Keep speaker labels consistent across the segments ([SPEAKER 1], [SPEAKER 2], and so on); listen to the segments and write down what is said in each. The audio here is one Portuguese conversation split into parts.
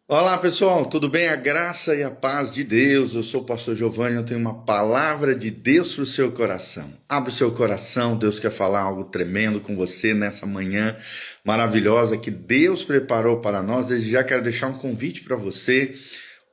[SPEAKER 1] Olá pessoal, tudo bem? A graça e a paz de Deus. Eu sou o pastor Giovanni, eu tenho uma palavra de Deus para o seu coração. Abre o seu coração, Deus quer falar algo tremendo com você nessa manhã maravilhosa que Deus preparou para nós. Desde já quero deixar um convite para você.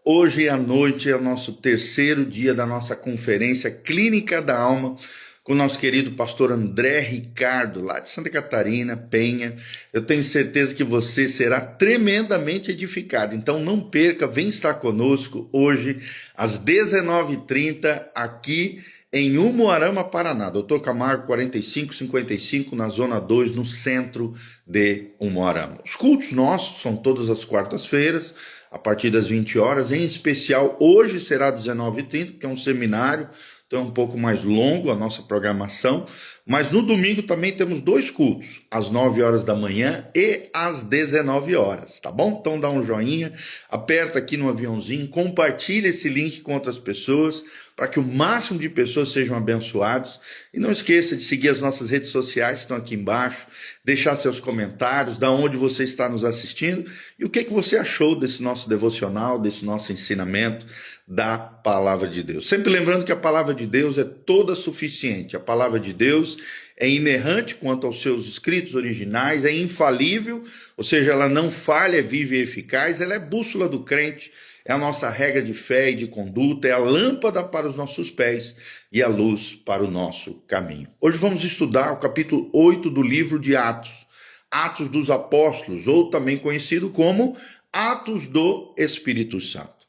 [SPEAKER 1] Hoje à noite é o nosso terceiro dia da nossa conferência Clínica da Alma, com o nosso querido pastor André Ricardo, lá de Santa Catarina, Penha. Eu tenho certeza que você será tremendamente edificado. Então não perca, vem estar conosco hoje às 19h30 aqui em Umuarama, Paraná. Doutor Camargo 4555, na Zona 2, no centro de Umuarama. Os cultos nossos são todas as quartas-feiras, a partir das 20 horas. Em especial, hoje será 19h30, porque é um seminário, então é um pouco mais longo a nossa programação. Mas no domingo também temos dois cultos, às 9 horas da manhã e às 19 horas, tá bom? Então dá um joinha, aperta aqui no aviãozinho, compartilha esse link com outras pessoas, para que o máximo de pessoas sejam abençoados. E não esqueça de seguir as nossas redes sociais, que estão aqui embaixo, deixar seus comentários, da onde você está nos assistindo, e o que você achou desse nosso devocional, desse nosso ensinamento da Palavra de Deus. Sempre lembrando que a Palavra de Deus é toda suficiente. A Palavra de Deus é inerrante quanto aos seus escritos originais, é infalível, ou seja, ela não falha, é viva e eficaz, ela é bússola do crente, é a nossa regra de fé e de conduta, é a lâmpada para os nossos pés e a luz para o nosso caminho. Hoje vamos estudar o capítulo 8 do livro de Atos, Atos dos Apóstolos, ou também conhecido como Atos do Espírito Santo.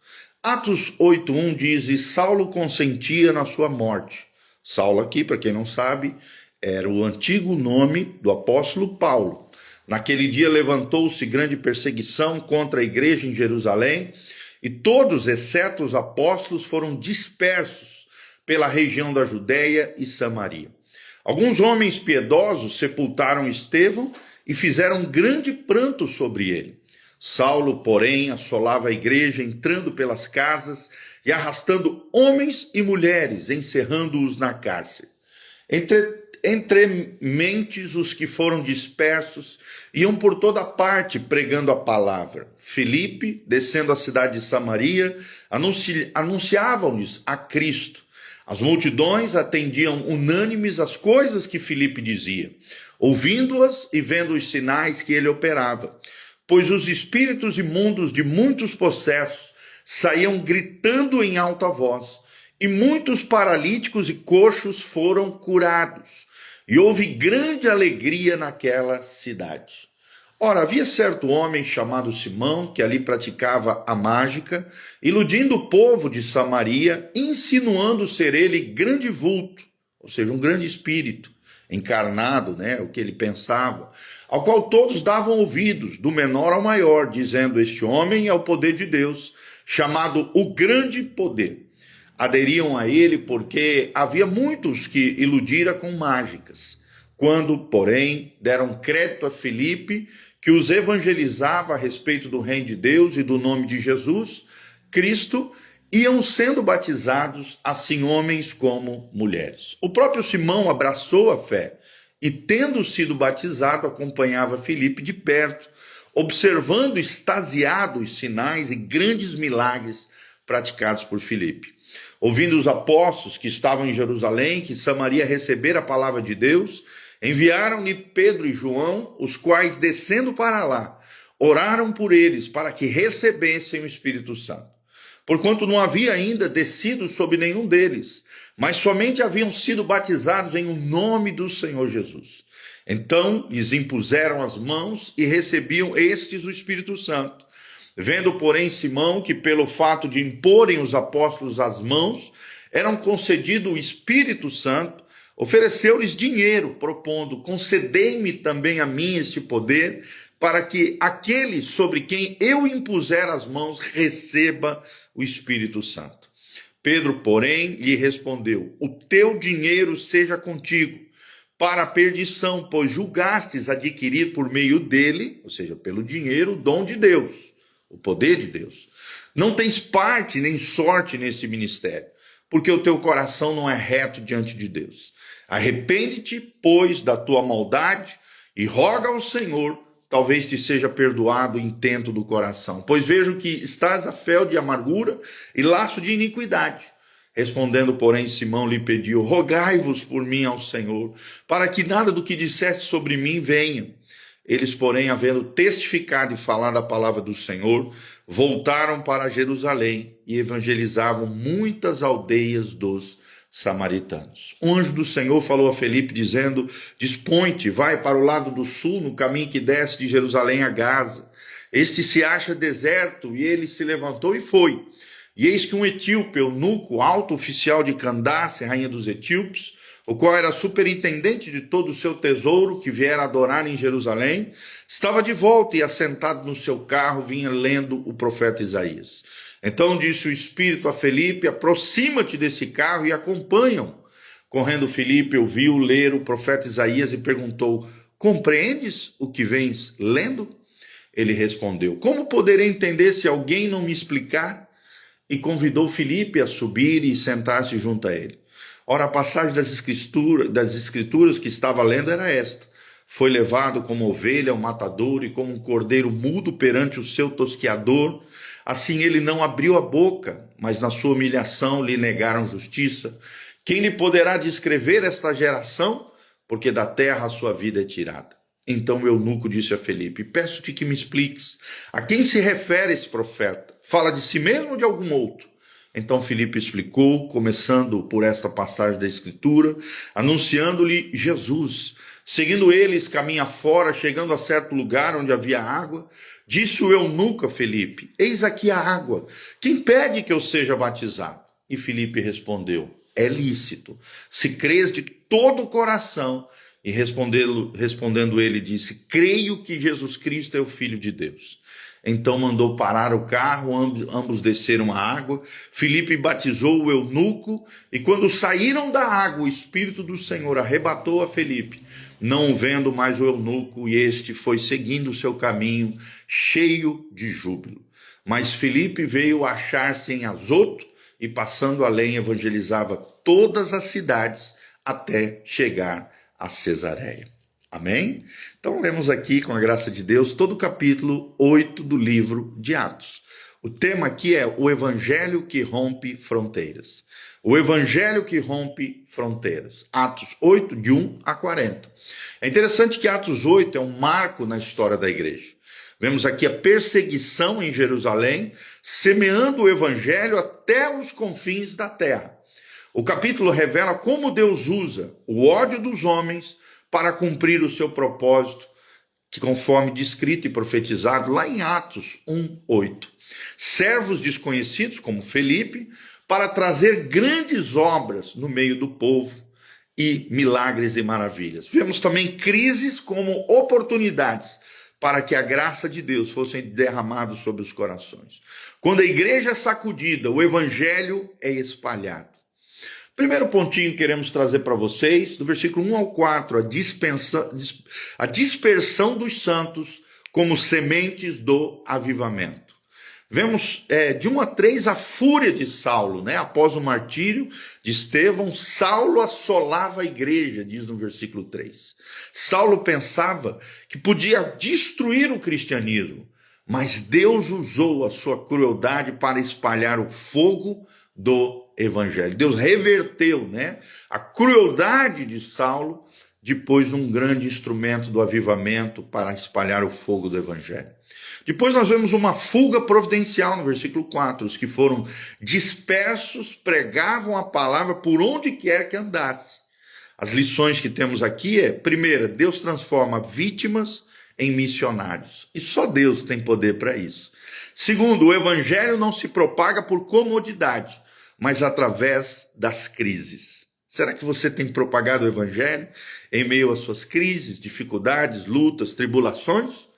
[SPEAKER 1] Atos 8:1 diz: e Saulo consentia na sua morte. Saulo aqui, para quem não sabe, era o antigo nome do apóstolo Paulo. Naquele dia levantou-se grande perseguição contra a igreja em Jerusalém, e todos, exceto os apóstolos, foram dispersos pela região da Judéia e Samaria. Alguns homens piedosos sepultaram Estevão e fizeram grande pranto sobre ele. Saulo, porém, assolava a igreja, entrando pelas casas e arrastando homens e mulheres, encerrando-os na cárcere. Entre mentes, os que foram dispersos iam por toda parte pregando a palavra. Filipe, descendo a cidade de Samaria, anunciavam-lhes a Cristo. As multidões atendiam unânimes às coisas que Filipe dizia, ouvindo-as e vendo os sinais que ele operava. Pois os espíritos imundos de muitos possessos saíam gritando em alta voz, e muitos paralíticos e coxos foram curados, e houve grande alegria naquela cidade. Ora, havia certo homem chamado Simão, que ali praticava a mágica, iludindo o povo de Samaria, insinuando ser ele grande vulto, ou seja, um grande espírito encarnado, o que ele pensava, ao qual todos davam ouvidos, do menor ao maior, dizendo: este homem é o poder de Deus, chamado o grande poder. Aderiam a ele porque havia muitos que iludira com mágicas. Quando, porém, deram crédito a Filipe, que os evangelizava a respeito do reino de Deus e do nome de Jesus Cristo, iam sendo batizados, assim homens como mulheres. O próprio Simão abraçou a fé e, tendo sido batizado, acompanhava Filipe de perto, observando extasiado os sinais e grandes milagres praticados por Filipe. Ouvindo os apóstolos que estavam em Jerusalém, que Samaria recebera a palavra de Deus, enviaram-lhe Pedro e João, os quais, descendo para lá, oraram por eles para que recebessem o Espírito Santo. Porquanto não havia ainda descido sobre nenhum deles, mas somente haviam sido batizados em o nome do Senhor Jesus. Então lhes impuseram as mãos e recebiam estes o Espírito Santo. Vendo, porém, Simão que pelo fato de imporem os apóstolos as mãos, eram concedido o Espírito Santo, ofereceu-lhes dinheiro, propondo: concedei-me também a mim este poder, para que aquele sobre quem eu impuser as mãos receba o Espírito Santo. Pedro, porém, lhe respondeu: o teu dinheiro seja contigo, para a perdição, pois julgastes adquirir por meio dele, ou seja, pelo dinheiro, o dom de Deus, o poder de Deus. Não tens parte nem sorte nesse ministério, porque o teu coração não é reto diante de Deus. Arrepende-te, pois, da tua maldade e roga ao Senhor, talvez te seja perdoado o intento do coração. Pois vejo que estás a fel de amargura e laço de iniquidade. Respondendo, porém, Simão lhe pediu: rogai-vos por mim ao Senhor, para que nada do que disseste sobre mim venha. Eles, porém, havendo testificado e falado a palavra do Senhor, voltaram para Jerusalém e evangelizavam muitas aldeias dos samaritanos. Um anjo do Senhor falou a Felipe, dizendo: dispõe-te, vai para o lado do sul, no caminho que desce de Jerusalém a Gaza. Este se acha deserto. E ele se levantou e foi. E eis que um etíope, eunuco, alto oficial de Candace, rainha dos etíopes, o qual era superintendente de todo o seu tesouro, que viera adorar em Jerusalém, estava de volta e, assentado no seu carro, vinha lendo o profeta Isaías. Então disse o Espírito a Felipe: aproxima-te desse carro e acompanha-o. Correndo Felipe ouviu ler o profeta Isaías e perguntou: compreendes o que vens lendo? Ele respondeu: como poderei entender se alguém não me explicar? E convidou Felipe a subir e sentar-se junto a ele. Ora, a passagem das escrituras que estava lendo era esta: foi levado como ovelha ao matadouro, e como um cordeiro mudo perante o seu tosqueador, assim ele não abriu a boca, mas na sua humilhação lhe negaram justiça. Quem lhe poderá descrever esta geração? Porque da terra a sua vida é tirada. Então o eunuco disse a Felipe: peço-te que me expliques, a quem se refere esse profeta? Fala de si mesmo ou de algum outro? Então Filipe explicou, começando por esta passagem da Escritura, anunciando-lhe Jesus. Seguindo eles, caminho fora, chegando a certo lugar onde havia água, disse o eunuco a Filipe: eis aqui a água, quem pede que eu seja batizado? E Filipe respondeu: é lícito, se crês de todo o coração. E respondendo ele, disse: creio que Jesus Cristo é o Filho de Deus. Então mandou parar o carro, ambos desceram a água. Filipe batizou o eunuco, e quando saíram da água, o Espírito do Senhor arrebatou a Filipe, não vendo mais o eunuco, e este foi seguindo o seu caminho, cheio de júbilo. Mas Filipe veio achar-se em Azoto, e passando além evangelizava todas as cidades, até chegar a Cesareia. Amém? Então lemos aqui, com a graça de Deus, todo o capítulo 8 do livro de Atos. O tema aqui é o Evangelho que rompe fronteiras. O Evangelho que rompe fronteiras. Atos 8, de 1 a 40. É interessante que Atos 8 é um marco na história da igreja. Vemos aqui a perseguição em Jerusalém, semeando o Evangelho até os confins da terra. O capítulo revela como Deus usa o ódio dos homens para cumprir o seu propósito, que conforme descrito e profetizado lá em Atos 1:8. Servos desconhecidos como Felipe, para trazer grandes obras no meio do povo e milagres e maravilhas. Vemos também crises como oportunidades para que a graça de Deus fosse derramada sobre os corações. Quando a igreja é sacudida, o evangelho é espalhado. Primeiro pontinho que queremos trazer para vocês, do versículo 1 ao 4, a dispersão dos santos como sementes do avivamento. Vemos de 1 a 3 a fúria de Saulo, né? Após o martírio de Estevão, Saulo assolava a igreja, diz no versículo 3. Saulo pensava que podia destruir o cristianismo, mas Deus usou a sua crueldade para espalhar o fogo do evangelho. Deus reverteu, né, a crueldade de Saulo, depois um grande instrumento do avivamento para espalhar o fogo do evangelho. Depois nós vemos uma fuga providencial no versículo 4. Os que foram dispersos pregavam a palavra por onde quer que andasse. As lições que temos aqui é: primeira, Deus transforma vítimas em missionários. E só Deus tem poder para isso. Segundo, o evangelho não se propaga por comodidade, mas através das crises. Será que você tem propagado o evangelho em meio às suas crises, dificuldades, lutas, tribulações?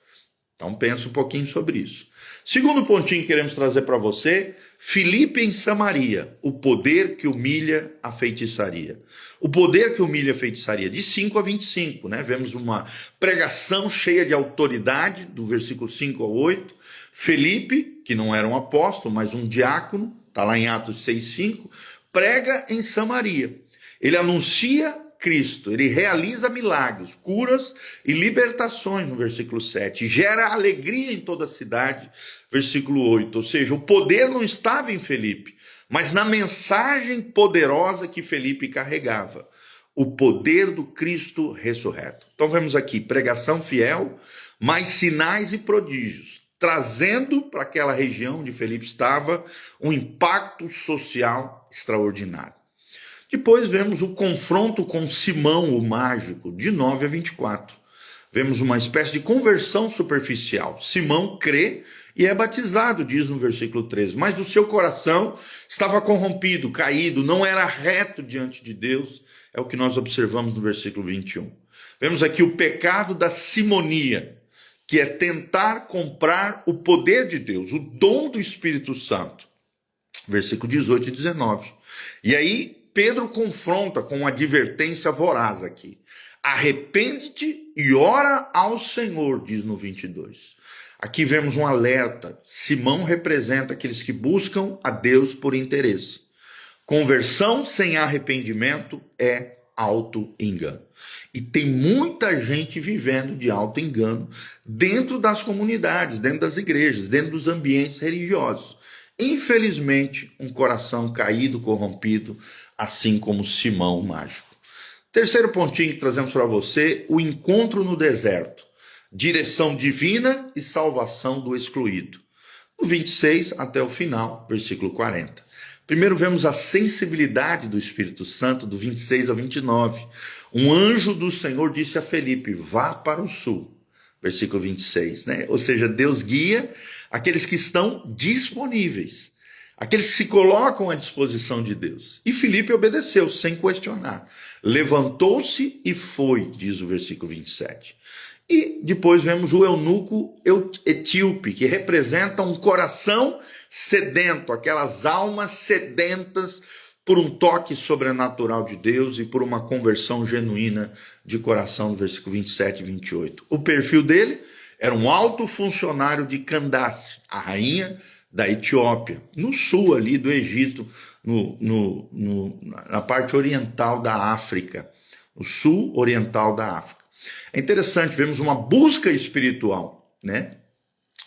[SPEAKER 1] Então pense um pouquinho sobre isso. Segundo pontinho que queremos trazer para você: Filipe em Samaria, o poder que humilha a feitiçaria. O poder que humilha a feitiçaria, de 5 a 25, né? Vemos uma pregação cheia de autoridade, do versículo 5 ao 8. Filipe, que não era um apóstolo, mas um diácono, está lá em Atos 6:5, prega em Samaria. Ele anuncia Cristo, ele realiza milagres, curas e libertações no versículo 7, gera alegria em toda a cidade, versículo 8, ou seja, o poder não estava em Filipe, mas na mensagem poderosa que Filipe carregava, o poder do Cristo ressurreto. Então vemos aqui, pregação fiel, mais sinais e prodígios, trazendo para aquela região onde Filipe estava um impacto social extraordinário. Depois vemos o confronto com Simão, o mágico, de 9 a 24. Vemos uma espécie de conversão superficial. Simão crê e é batizado, diz no versículo 13, mas o seu coração estava corrompido, caído, não era reto diante de Deus, é o que nós observamos no versículo 21. Vemos aqui o pecado da simonia, que é tentar comprar o poder de Deus, o dom do Espírito Santo. Versículo 18 e 19. E aí Pedro confronta com uma advertência voraz aqui. Arrepende-te e ora ao Senhor, diz no 22. Aqui vemos um alerta. Simão representa aqueles que buscam a Deus por interesse. Conversão sem arrependimento é auto-engano. E tem muita gente vivendo de auto-engano dentro das comunidades, dentro das igrejas, dentro dos ambientes religiosos. Infelizmente, um coração caído, corrompido, assim como Simão o mágico. Terceiro pontinho que trazemos para você, o encontro no deserto. Direção divina e salvação do excluído. Do 26 até o final, versículo 40. Primeiro vemos a sensibilidade do Espírito Santo, do 26 ao 29. Um anjo do Senhor disse a Felipe, vá para o sul. Versículo 26, né? Ou seja, Deus guia aqueles que estão disponíveis, aqueles que se colocam à disposição de Deus. E Filipe obedeceu, sem questionar. Levantou-se e foi, diz o versículo 27. E depois vemos o eunuco etíope, que representa um coração sedento, aquelas almas sedentas por um toque sobrenatural de Deus e por uma conversão genuína de coração, no versículo 27 e 28. O perfil dele era um alto funcionário de Candace, a rainha da Etiópia, no sul ali do Egito, na parte oriental da África, o sul oriental da África. É interessante, vemos uma busca espiritual, né?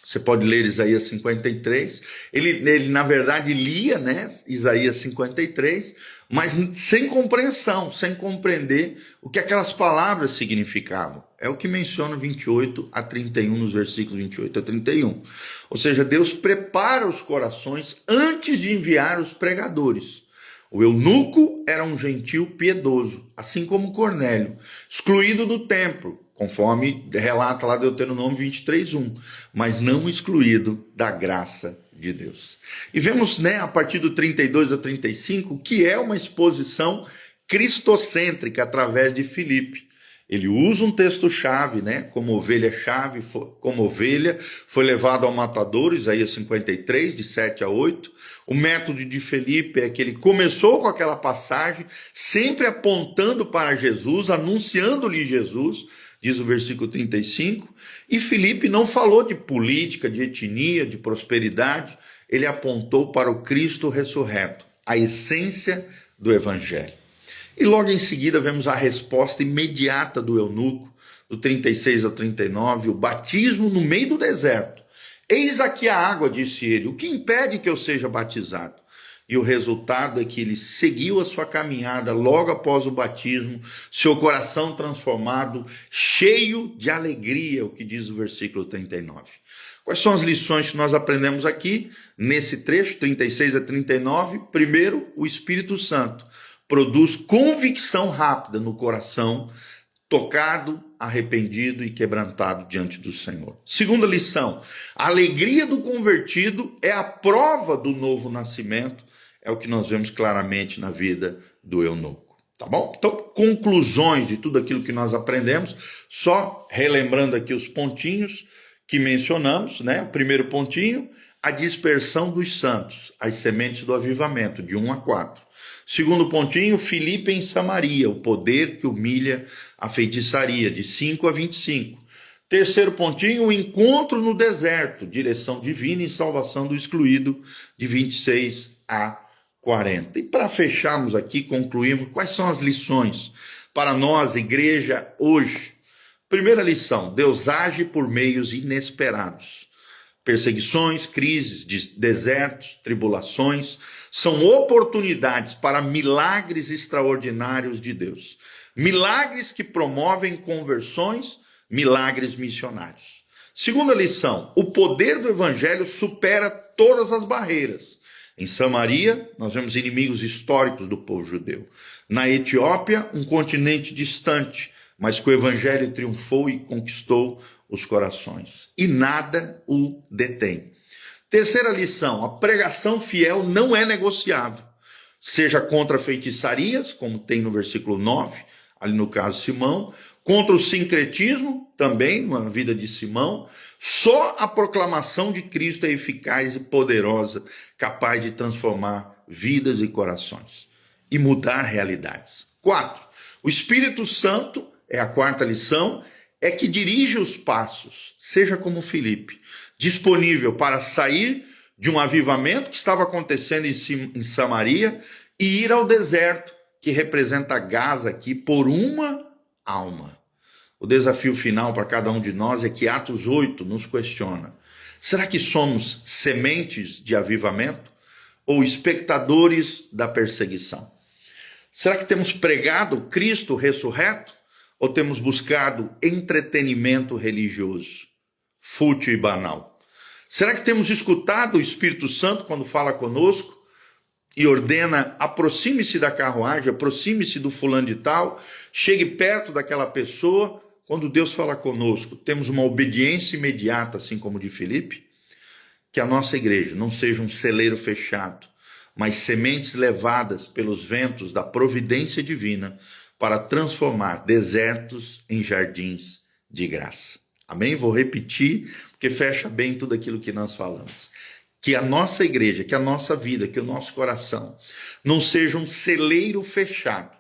[SPEAKER 1] Você pode ler Isaías 53, ele na verdade lia, né, Isaías 53, mas sem compreensão, sem compreender o que aquelas palavras significavam. É o que menciona 28 a 31, nos versículos 28 a 31. Ou seja, Deus prepara os corações antes de enviar os pregadores. O eunuco era um gentil piedoso, assim como Cornélio, excluído do templo, conforme relata lá Deuteronômio 23:1, mas não excluído da graça de Deus. E vemos, né, a partir do 32 a 35, que é uma exposição cristocêntrica através de Filipe. Ele usa um texto-chave, né? Como ovelha-chave, como ovelha, foi levado ao matadouro, Isaías 53, de 7 a 8. O método de Filipe é que ele começou com aquela passagem, sempre apontando para Jesus, anunciando-lhe Jesus, diz o versículo 35. E Filipe não falou de política, de etnia, de prosperidade, ele apontou para o Cristo ressurreto, a essência do evangelho. E logo em seguida vemos a resposta imediata do eunuco, do 36 ao 39, o batismo no meio do deserto. Eis aqui a água, disse ele, o que impede que eu seja batizado? E o resultado é que ele seguiu a sua caminhada logo após o batismo, seu coração transformado, cheio de alegria, o que diz o versículo 39. Quais são as lições que nós aprendemos aqui, nesse trecho, 36 a 39? Primeiro, o Espírito Santo produz convicção rápida no coração, tocado, arrependido e quebrantado diante do Senhor. Segunda lição, a alegria do convertido é a prova do novo nascimento, é o que nós vemos claramente na vida do eunuco. Tá bom? Então, conclusões de tudo aquilo que nós aprendemos, só relembrando aqui os pontinhos que mencionamos, né? O primeiro pontinho, a dispersão dos santos, as sementes do avivamento, de 1 a 4. Segundo pontinho, Filipe em Samaria, o poder que humilha a feitiçaria, de 5 a 25. Terceiro pontinho, o encontro no deserto, direção divina e salvação do excluído, de 26 a 40. E para fecharmos aqui, concluirmos, quais são as lições para nós, igreja, hoje. Primeira lição: Deus age por meios inesperados. Perseguições, crises, desertos, tribulações são oportunidades para milagres extraordinários de Deus. Milagres que promovem conversões, milagres missionários. Segunda lição: o poder do evangelho supera todas as barreiras. Em Samaria, nós vemos inimigos históricos do povo judeu. Na Etiópia, um continente distante, mas que o evangelho triunfou e conquistou os corações. E nada o detém. Terceira lição: a pregação fiel não é negociável. Seja contra feitiçarias, como tem no versículo 9, ali no caso Simão, contra o sincretismo, também na vida de Simão. Só a proclamação de Cristo é eficaz e poderosa, capaz de transformar vidas e corações e mudar realidades. 4. O Espírito Santo, é a quarta lição, é que dirige os passos, seja como Filipe, disponível para sair de um avivamento que estava acontecendo em Samaria e ir ao deserto, que representa Gaza aqui, por uma alma. O desafio final para cada um de nós é que Atos 8 nos questiona: será que somos sementes de avivamento ou espectadores da perseguição? Será que temos pregado Cristo ressurreto ou temos buscado entretenimento religioso, fútil e banal? Será que temos escutado o Espírito Santo quando fala conosco e ordena: aproxime-se da carruagem, aproxime-se do fulano de tal, chegue perto daquela pessoa? Quando Deus fala conosco, temos uma obediência imediata, assim como de Filipe? Que a nossa igreja não seja um celeiro fechado, mas sementes levadas pelos ventos da providência divina para transformar desertos em jardins de graça. Amém? Vou repetir, porque fecha bem tudo aquilo que nós falamos. Que a nossa igreja, que a nossa vida, que o nosso coração não seja um celeiro fechado,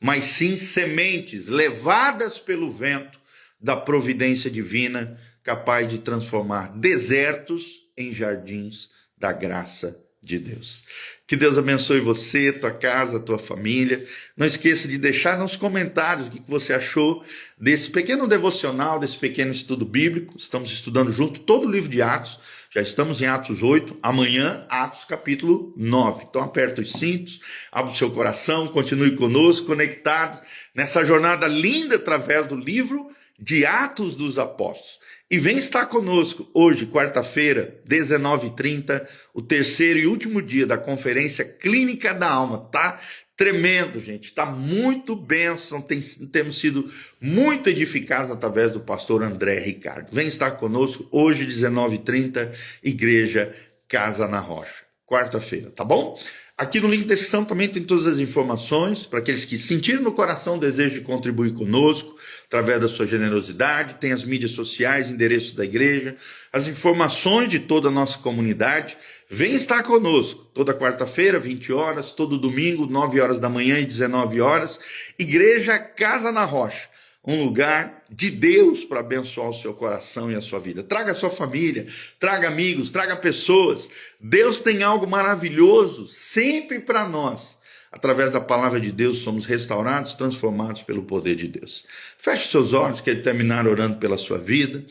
[SPEAKER 1] mas sim sementes levadas pelo vento da providência divina, capaz de transformar desertos em jardins da graça de Deus. Que Deus abençoe você, tua casa, tua família. Não esqueça de deixar nos comentários o que você achou desse pequeno devocional, desse pequeno estudo bíblico. Estamos estudando junto todo o livro de Atos. Já estamos em Atos 8, amanhã Atos capítulo 9. Então aperta os cintos, abre o seu coração, continue conosco, conectados nessa jornada linda através do livro de Atos dos Apóstolos. E vem estar conosco hoje, quarta-feira, 19h30, o terceiro e último dia da Conferência Clínica da Alma. Tá tremendo, gente. Está muito bênção. Temos sido muito edificados através do pastor André Ricardo. Vem estar conosco hoje, 19h30, Igreja Casa na Rocha. Quarta-feira, tá bom? Aqui no link da descrição também tem todas as informações para aqueles que sentiram no coração o desejo de contribuir conosco através da sua generosidade. Tem as mídias sociais, endereços da igreja, as informações de toda a nossa comunidade. Vem estar conosco toda quarta-feira, 20 horas, todo domingo, 9 horas da manhã e 19 horas. Igreja Casa na Rocha. Um lugar de Deus para abençoar o seu coração e a sua vida. Traga a sua família, traga amigos, traga pessoas. Deus tem algo maravilhoso sempre para nós. Através da palavra de Deus somos restaurados, transformados pelo poder de Deus. Feche seus olhos, quero terminar orando pela sua vida.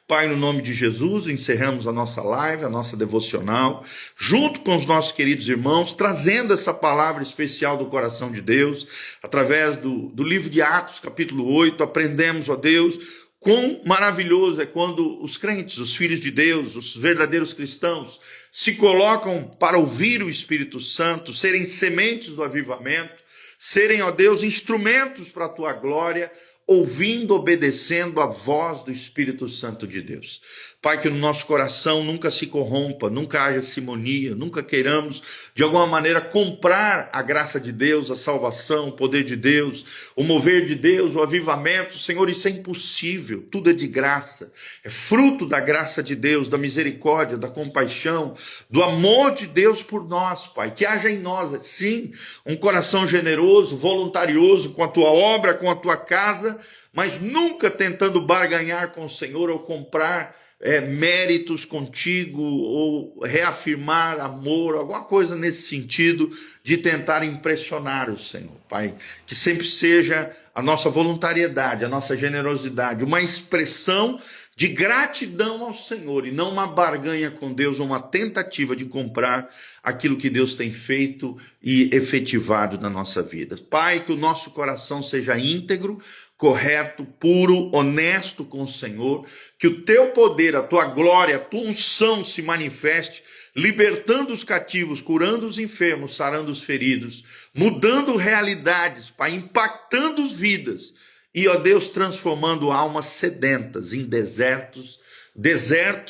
[SPEAKER 1] Pai, no nome de Jesus, encerramos a nossa live, a nossa devocional, junto com os nossos queridos irmãos, trazendo essa palavra especial do coração de Deus, através do livro de Atos, capítulo 8, aprendemos, ó Deus, quão maravilhoso é quando os crentes, os filhos de Deus, os verdadeiros cristãos, se colocam para ouvir o Espírito Santo, serem sementes do avivamento, serem, ó Deus, instrumentos para a tua glória, ouvindo, obedecendo a voz do Espírito Santo de Deus. Pai, que no nosso coração nunca se corrompa, nunca haja simonia, nunca queiramos, de alguma maneira, comprar a graça de Deus, a salvação, o poder de Deus, o mover de Deus, o avivamento. Senhor, isso é impossível, tudo é de graça, é fruto da graça de Deus, da misericórdia, da compaixão, do amor de Deus por nós, Pai. Que haja em nós, sim, um coração generoso, voluntarioso com a tua obra, com a tua casa, mas nunca tentando barganhar com o Senhor ou comprar méritos contigo ou reafirmar amor, alguma coisa nesse sentido de tentar impressionar o Senhor, Pai. Que sempre seja a nossa voluntariedade, a nossa generosidade, uma expressão de gratidão ao Senhor e não uma barganha com Deus, uma tentativa de comprar aquilo que Deus tem feito e efetivado na nossa vida. Pai, que o nosso coração seja íntegro, correto, puro, honesto com o Senhor, que o teu poder, a tua glória, a tua unção se manifeste, libertando os cativos, curando os enfermos, sarando os feridos, mudando realidades, Pai, impactando vidas e, ó Deus, transformando almas sedentas em desertos,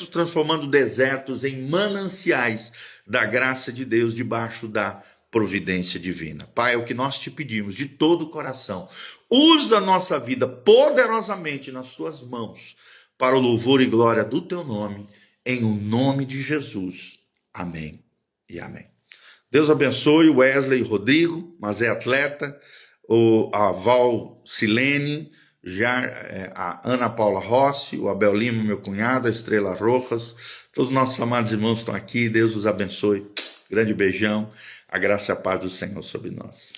[SPEAKER 1] transformando desertos em mananciais da graça de Deus debaixo da providência divina. Pai, é o que nós te pedimos de todo o coração. Usa a nossa vida poderosamente nas tuas mãos para o louvor e glória do teu nome, em o nome de Jesus. Amém e amém. Deus abençoe o Wesley Rodrigo, mas é atleta, a Val Silene, a Ana Paula Rossi, o Abel Lima, meu cunhado, a Estrela Rojas, todos os nossos amados irmãos estão aqui, Deus os abençoe, grande beijão, a graça e a paz do Senhor sobre nós.